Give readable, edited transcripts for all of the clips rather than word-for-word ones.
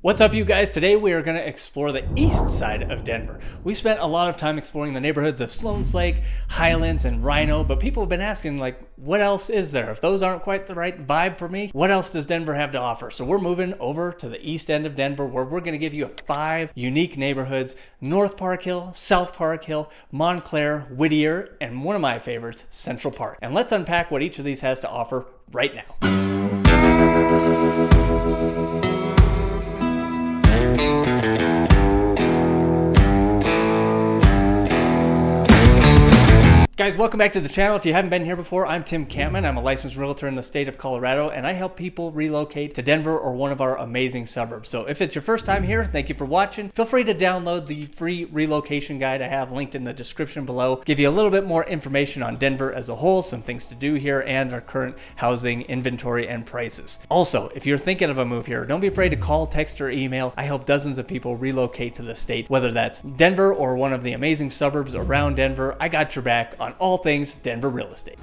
What's up, you guys? Today we are going to explore the east side of Denver. We spent a lot of time exploring the neighborhoods of Sloan's Lake, Highlands, and Rhino, but people have been asking, like, what else is there? If those aren't quite the right vibe for me, what else does Denver have to offer? So we're moving over to the east end of Denver, where we're going to give you 5 unique neighborhoods: North Park Hill, South Park Hill, Montclair, Whittier, and one of my favorites, Central Park. And let's unpack what each of these has to offer right now. Guys, welcome back to the channel. If you haven't been here before, I'm Tim Kampmann. I'm a licensed realtor in the state of Colorado, and I help people relocate to Denver or one of our amazing suburbs. So if it's your first time here, thank you for watching. Feel free to download the free relocation guide I have linked in the description below. Give you a little bit more information on Denver as a whole, some things to do here, and our current housing inventory and prices. Also, if you're thinking of a move here, don't be afraid to call, text, or email. I help dozens of people relocate to the state, whether that's Denver or one of the amazing suburbs around Denver. I got your back on all things Denver real estate.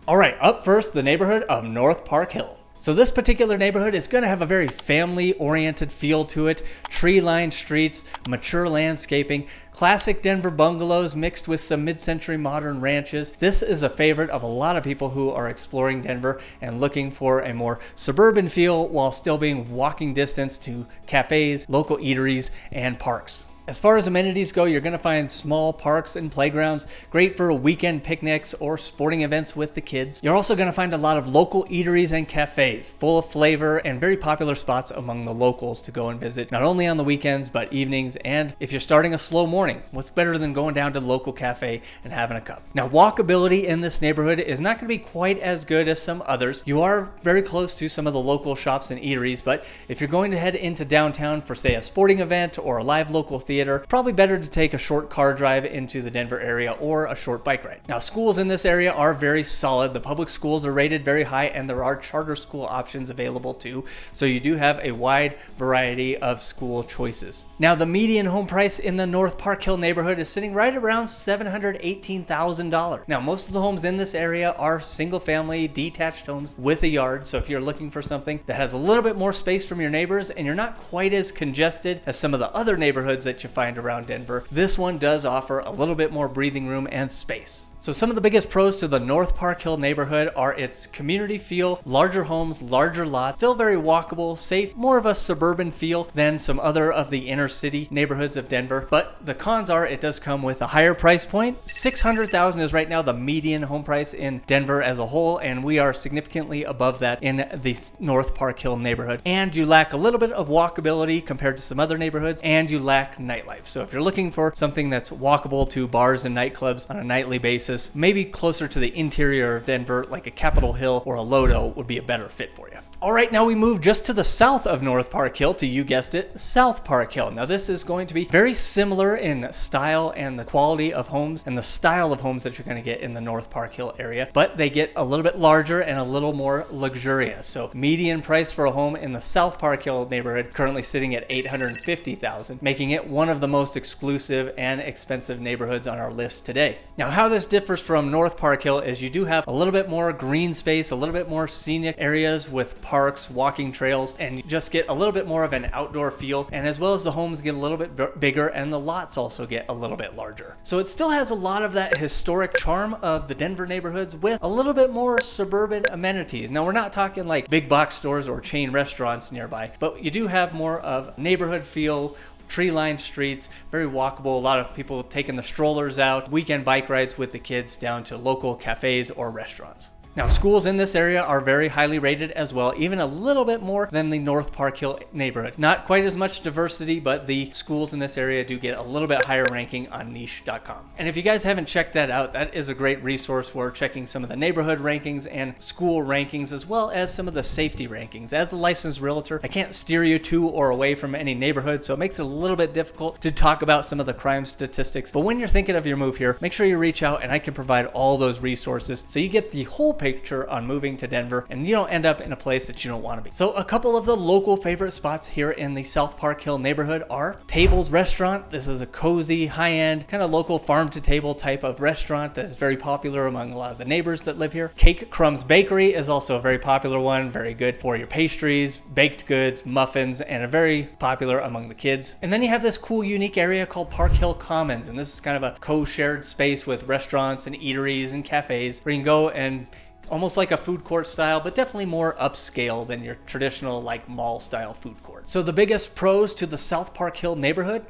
All right, up first, the neighborhood of North Park Hill. So this particular neighborhood is going to have a very family-oriented feel to it. Tree-lined streets, mature landscaping, classic Denver bungalows mixed with some mid-century modern ranches. This is a favorite of a lot of people who are exploring Denver and looking for a more suburban feel while still being walking distance to cafes, local eateries, and parks. As far as amenities go, you're going to find small parks and playgrounds, great for weekend picnics or sporting events with the kids. You're also going to find a lot of local eateries and cafes, full of flavor and very popular spots among the locals to go and visit, not only on the weekends, but evenings. And if you're starting a slow morning, what's better than going down to the local cafe and having a cup? Now, walkability in this neighborhood is not going to be quite as good as some others. You are very close to some of the local shops and eateries, but if you're going to head into downtown for, say, a sporting event or a live local theater, probably better to take a short car drive into the Denver area or a short bike ride. Now, schools in this area are very solid. The public schools are rated very high, and there are charter school options available too. So you do have a wide variety of school choices. Now, the median home price in the North Park Hill neighborhood is sitting right around $718,000. Now, most of the homes in this area are single-family detached homes with a yard. So if you're looking for something that has a little bit more space from your neighbors and you're not quite as congested as some of the other neighborhoods that you find around Denver, this one does offer a little bit more breathing room and space. So some of the biggest pros to the North Park Hill neighborhood are its community feel, larger homes, larger lots, still very walkable, safe, more of a suburban feel than some other of the inner city neighborhoods of Denver. But the cons are it does come with a higher price point. $600,000 is right now the median home price in Denver as a whole, and we are significantly above that in the North Park Hill neighborhood. And you lack a little bit of walkability compared to some other neighborhoods, and you lack nightlife. So if you're looking for something that's walkable to bars and nightclubs on a nightly basis, maybe closer to the interior of Denver, like a Capitol Hill or a Lodo, would be a better fit for you. All right, now we move just to the south of North Park Hill to, you guessed it, South Park Hill. Now this is going to be very similar in style and the quality of homes and the style of homes that you're going to get in the North Park Hill area, but they get a little bit larger and a little more luxurious. So median price for a home in the South Park Hill neighborhood currently sitting at $850,000, making it one of the most exclusive and expensive neighborhoods on our list today. Now, how this differs from North Park Hill is you do have a little bit more green space, a little bit more scenic areas with parks, walking trails, and you just get a little bit more of an outdoor feel. And as well as the homes get a little bit bigger and the lots also get a little bit larger. So it still has a lot of that historic charm of the Denver neighborhoods with a little bit more suburban amenities. Now, we're not talking like big box stores or chain restaurants nearby, but you do have more of neighborhood feel, tree-lined streets, very walkable. A lot of people taking the strollers out, weekend bike rides with the kids down to local cafes or restaurants. Now, schools in this area are very highly rated as well, even a little bit more than the North Park Hill neighborhood. Not quite as much diversity, but the schools in this area do get a little bit higher ranking on niche.com. And if you guys haven't checked that out, that is a great resource for checking some of the neighborhood rankings and school rankings, as well as some of the safety rankings. As a licensed realtor, I can't steer you to or away from any neighborhood, so it makes it a little bit difficult to talk about some of the crime statistics. But when you're thinking of your move here, make sure you reach out and I can provide all those resources so you get the whole picture on moving to Denver and you don't end up in a place that you don't want to be. So a couple of the local favorite spots here in the South Park Hill neighborhood are Tables Restaurant. This is a cozy, high-end, kind of local farm-to-table type of restaurant that is very popular among a lot of the neighbors that live here. Cake Crumbs Bakery is also a very popular one, very good for your pastries, baked goods, muffins, and a very popular among the kids. And then you have this cool, unique area called Park Hill Commons, and this is kind of a co-shared space with restaurants and eateries and cafes where you can go and almost like a food court style, but definitely more upscale than your traditional like mall style food court. So the biggest pros to the South Park Hill neighborhood: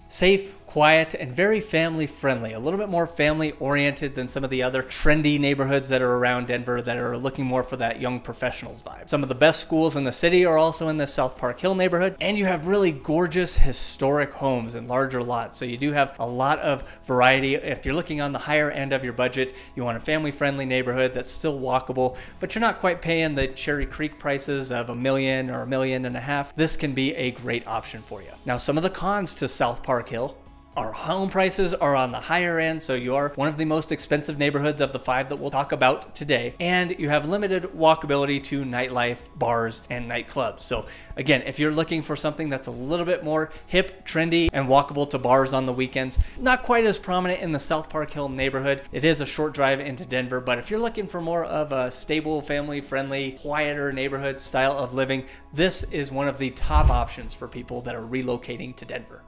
safe, quiet, and very family friendly. A little bit more family oriented than some of the other trendy neighborhoods that are around Denver that are looking more for that young professionals vibe. Some of the best schools in the city are also in the South Park Hill neighborhood, and you have really gorgeous historic homes and larger lots. So you do have a lot of variety. If you're looking on the higher end of your budget, you want a family friendly neighborhood that's still walkable, but you're not quite paying the Cherry Creek prices of $1 million or $1.5 million. This can be a great option for you. Now, some of the cons to South Park Hill: our home prices are on the higher end, so you are one of the most expensive neighborhoods of the 5 that we'll talk about today, and you have limited walkability to nightlife, bars, and nightclubs. So again, if you're looking for something that's a little bit more hip, trendy, and walkable to bars on the weekends, not quite as prominent in the South Park Hill neighborhood. It is a short drive into Denver, but if you're looking for more of a stable, family-friendly, quieter neighborhood style of living, this is one of the top options for people that are relocating to Denver.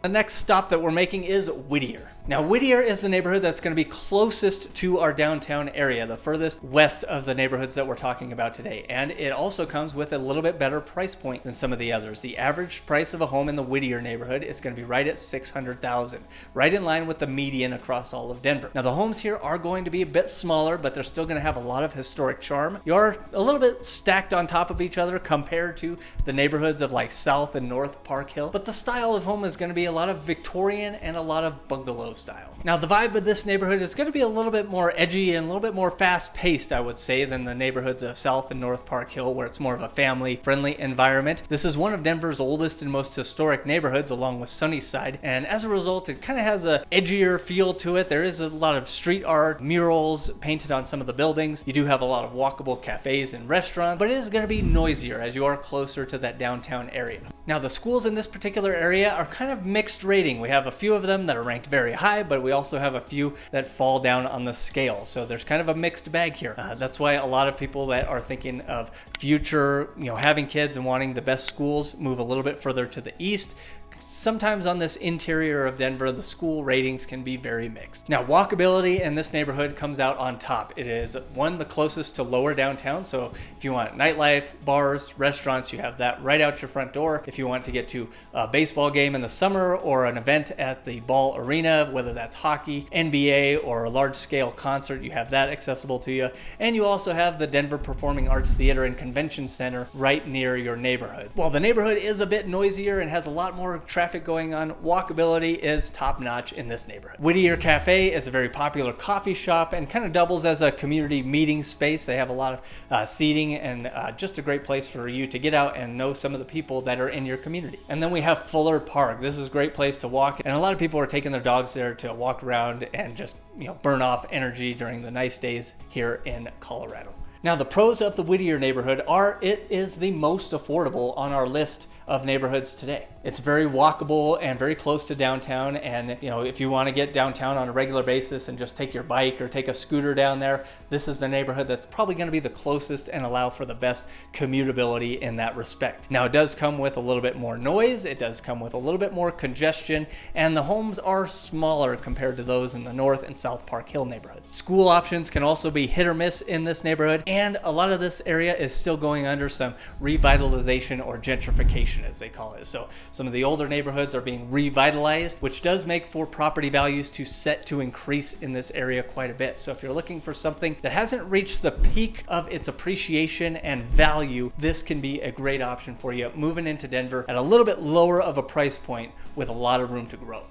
The next stop that we're making is Whittier. Now, Whittier is the neighborhood that's going to be closest to our downtown area, the furthest west of the neighborhoods that we're talking about today. And it also comes with a little bit better price point than some of the others. The average price of a home in the Whittier neighborhood is going to be right at $600,000, right in line with the median across all of Denver. Now, the homes here are going to be a bit smaller, but they're still going to have a lot of historic charm. You are a little bit stacked on top of each other compared to the neighborhoods of like South and North Park Hill, but the style of home is going to be a lot of Victorian and a lot of bungalow style. Now, the vibe of this neighborhood is going to be a little bit more edgy and a little bit more fast-paced, I would say, than the neighborhoods of South and North Park Hill, where it's more of a family-friendly environment. This is one of Denver's oldest and most historic neighborhoods, along with Sunnyside, and as a result, it kind of has a edgier feel to it. There is a lot of street art, murals painted on some of the buildings. You do have a lot of walkable cafes and restaurants, but it is going to be noisier as you are closer to that downtown area. Now, the schools in this particular area are kind of mixed rating. We have a few of them that are ranked very high, but we also have a few that fall down on the scale. So there's kind of a mixed bag here. That's why a lot of people that are thinking of future, having kids and wanting the best schools move a little bit further to the east. Sometimes on this interior of Denver, the school ratings can be very mixed. Now, walkability in this neighborhood comes out on top. It is the closest to lower downtown. So if you want nightlife, bars, restaurants, you have that right out your front door. If you want to get to a baseball game in the summer or an event at the Ball Arena, whether that's hockey, NBA, or a large scale concert, you have that accessible to you. And you also have the Denver Performing Arts Theater and Convention Center right near your neighborhood. While the neighborhood is a bit noisier and has a lot more traffic going on, walkability is top notch in this neighborhood. Whittier Cafe is a very popular coffee shop and kind of doubles as a community meeting space. They have a lot of seating and just a great place for you to get out and know some of the people that are in your community. And then we have Fuller Park. This is a great place to walk, and a lot of people are taking their dogs there to walk around and just burn off energy during the nice days here in Colorado. Now, the pros of the Whittier neighborhood are it is the most affordable on our list of neighborhoods today. It's very walkable and very close to downtown, and if you want to get downtown on a regular basis and just take your bike or take a scooter down there, this is the neighborhood that's probably going to be the closest and allow for the best commutability in that respect. Now, it does come with a little bit more noise, it does come with a little bit more congestion, and the homes are smaller compared to those in the North and South Park Hill neighborhoods. School options can also be hit or miss in this neighborhood, and a lot of this area is still going under some revitalization or gentrification, as they call it. So some of the older neighborhoods are being revitalized, which does make for property values to increase in this area quite a bit. So if you're looking for something that hasn't reached the peak of its appreciation and value, this can be a great option for you moving into Denver at a little bit lower of a price point with a lot of room to grow.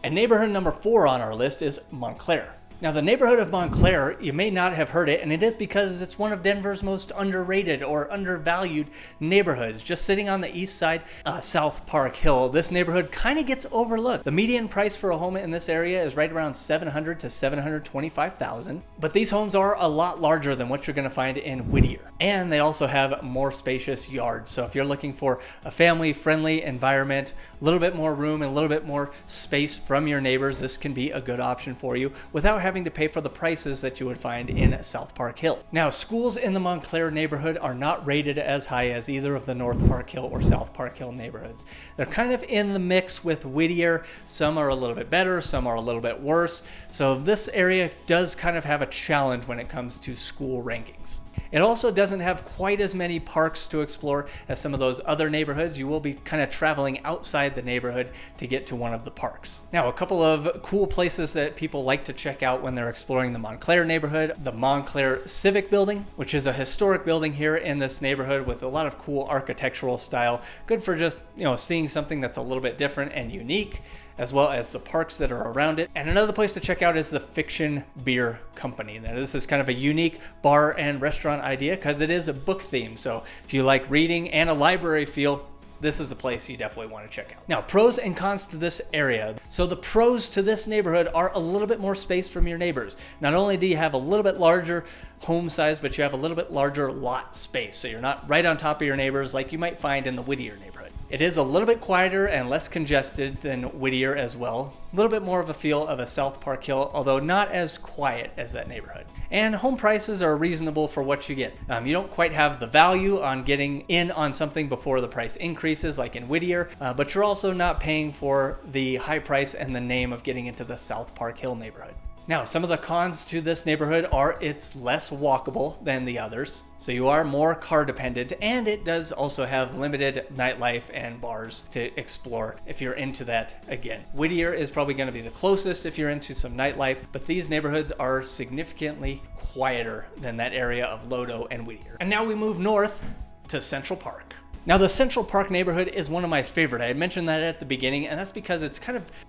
And neighborhood number 4 on our list is Montclair. Now, the neighborhood of Montclair, you may not have heard it, and it is because it's one of Denver's most underrated or undervalued neighborhoods. Just sitting on the east side, South Park Hill, this neighborhood kind of gets overlooked. The median price for a home in this area is right around $700,000 to $725,000, but these homes are a lot larger than what you're going to find in Whittier, and they also have more spacious yards. So if you're looking for a family-friendly environment, a little bit more room and a little bit more space from your neighbors, this can be a good option for you without having to pay for the prices that you would find in South Park Hill. Now, schools in the Montclair neighborhood are not rated as high as either of the North Park Hill or South Park Hill neighborhoods. They're kind of in the mix with Whittier. Some are a little bit better, some are a little bit worse. So this area does kind of have a challenge when it comes to school rankings. It also doesn't have quite as many parks to explore as some of those other neighborhoods. You will be kind of traveling outside the neighborhood to get to one of the parks. Now, a couple of cool places that people like to check out when they're exploring the Montclair neighborhood: the Montclair Civic Building, which is a historic building here in this neighborhood with a lot of cool architectural style. Good for just, seeing something that's a little bit different and unique, as well as the parks that are around it. And another place to check out is the Fiction Beer Company. Now, this is kind of a unique bar and restaurant idea because it is a book theme. So if you like reading and a library feel, this is a place you definitely want to check out. Now, pros and cons to this area. So the pros to this neighborhood are a little bit more space from your neighbors. Not only do you have a little bit larger home size, but you have a little bit larger lot space. So you're not right on top of your neighbors like you might find in the Whittier neighborhood. It is a little bit quieter and less congested than Whittier as well. A little bit more of a feel of a South Park Hill, although not as quiet as that neighborhood. And home prices are reasonable for what you get. You don't quite have the value on getting in on something before the price increases like in Whittier, but you're also not paying for the high price and the name of getting into the South Park Hill neighborhood. Now, some of the cons to this neighborhood are it's less walkable than the others, so you are more car dependent, and it does also have limited nightlife and bars to explore if you're into that again. Whittier is probably going to be the closest if you're into some nightlife, but these neighborhoods are significantly quieter than that area of Lodo and Whittier. And now we move north to Central Park. Now, the Central Park neighborhood is one of my favorite. I had mentioned that at the beginning, and that's because it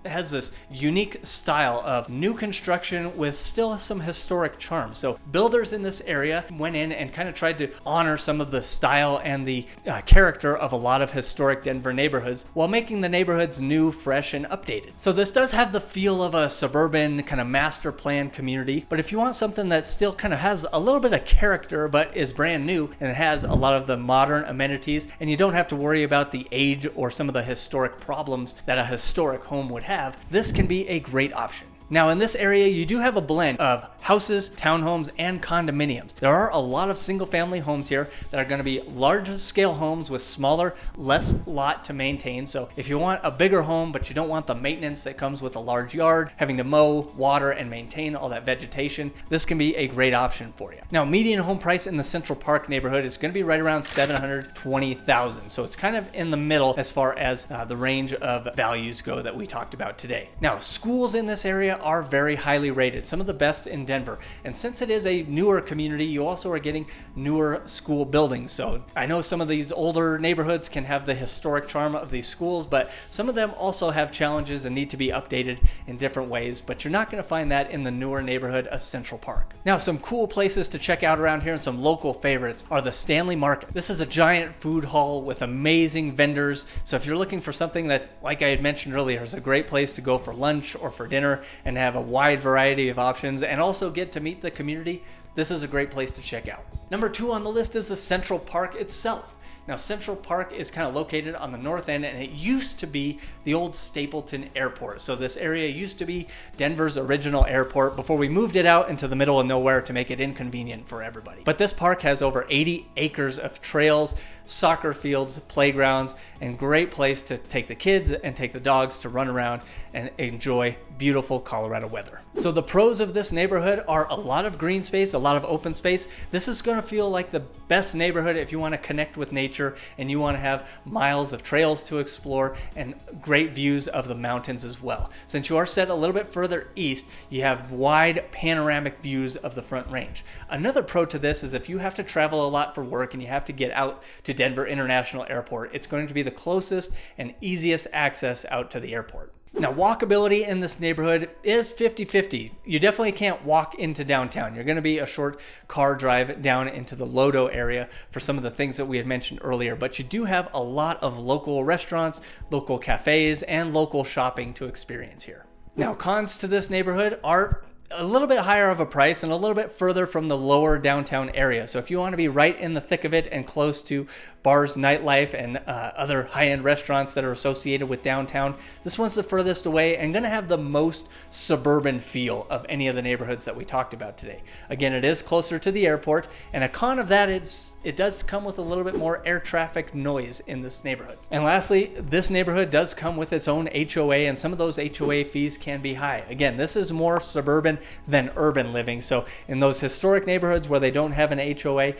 has this unique style of new construction with still some historic charm. So builders in this area went in and kind of tried to honor some of the style and the character of a lot of historic Denver neighborhoods while making the neighborhoods new, fresh, and updated. So this does have the feel of a suburban kind of master plan community, but if you want something that still kind of has a little bit of character but is brand new and it has a lot of the modern amenities, and you don't have to worry about the age or some of the historic problems that a historic home would have, this can be a great option. Now, in this area, you do have a blend of houses, townhomes, and condominiums. There are a lot of single-family homes here that are going to be larger-scale homes with smaller, less lot to maintain. So if you want a bigger home, but you don't want the maintenance that comes with a large yard, having to mow, water, and maintain all that vegetation, this can be a great option for you. Now, median home price in the Central Park neighborhood is going to be right around $720,000. So it's kind of in the middle as far as the range of values go that we talked about today. Now, schools in this area are very highly rated, some of the best in Denver. And since it is a newer community, you also are getting newer school buildings. So I know some of these older neighborhoods can have the historic charm of these schools, but some of them also have challenges and need to be updated in different ways. But you're not going to find that in the newer neighborhood of Central Park. Now, some cool places to check out around here and some local favorites are the Stanley Market. This is a giant food hall with amazing vendors. So if you're looking for something that, like I had mentioned earlier, is a great place to go for lunch or for dinner and have a wide variety of options and also get to meet the community, this is a great place to check out. Number 2 on the list is the Central Park itself. Now, Central Park is kind of located on the north end, and it used to be the old Stapleton Airport. So this area used to be Denver's original airport before we moved it out into the middle of nowhere to make it inconvenient for everybody. But this park has over 80 acres of trails, soccer fields, playgrounds, and great place to take the kids and take the dogs to run around and enjoy beautiful Colorado weather. So the pros of this neighborhood are a lot of green space, a lot of open space. This is going to feel like the best neighborhood if you want to connect with nature and you want to have miles of trails to explore and great views of the mountains as well. Since you are set a little bit further east, you have wide panoramic views of the Front Range. Another pro to this is if you have to travel a lot for work and you have to get out to Denver International Airport, it's going to be the closest and easiest access out to the airport. Now, walkability in this neighborhood is 50-50. You definitely can't walk into downtown. You're going to be a short car drive down into the Lodo area for some of the things that we had mentioned earlier, but you do have a lot of local restaurants, local cafes, and local shopping to experience here. Now, cons to this neighborhood are a little bit higher of a price and a little bit further from the lower downtown area. So if you want to be right in the thick of it and close to bars, nightlife, and other high-end restaurants that are associated with downtown, this one's the furthest away and going to have the most suburban feel of any of the neighborhoods that we talked about today. Again, it is closer to the airport, and a con of that is it does come with a little bit more air traffic noise in this neighborhood. And lastly, this neighborhood does come with its own HOA, and some of those HOA fees can be high. Again, this is more suburban than urban living. So in those historic neighborhoods where they don't have an HOA,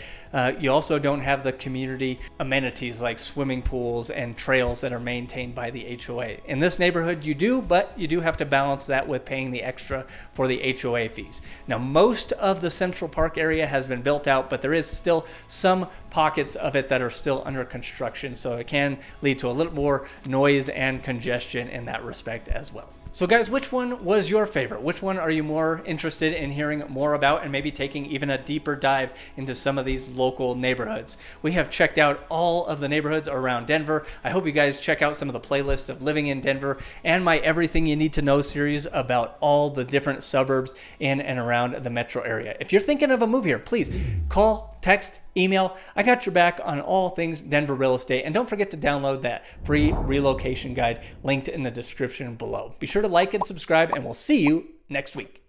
you also don't have the community amenities like swimming pools and trails that are maintained by the HOA. In this neighborhood you do, but you do have to balance that with paying the extra for the HOA fees. Now, most of the Central Park area has been built out, but there is still some pockets of it that are still under construction, so it can lead to a little more noise and congestion in that respect as well. So guys, which one was your favorite? Which one are you more interested in hearing more about and maybe taking even a deeper dive into some of these local neighborhoods? We have checked out all of the neighborhoods around Denver. I hope you guys check out some of the playlists of living in Denver and my Everything You Need to Know series about all the different suburbs in and around the metro area. If you're thinking of a move here, please call, text, email. I got your back on all things Denver real estate. And don't forget to download that free relocation guide linked in the description below. Be sure to like and subscribe, and we'll see you next week.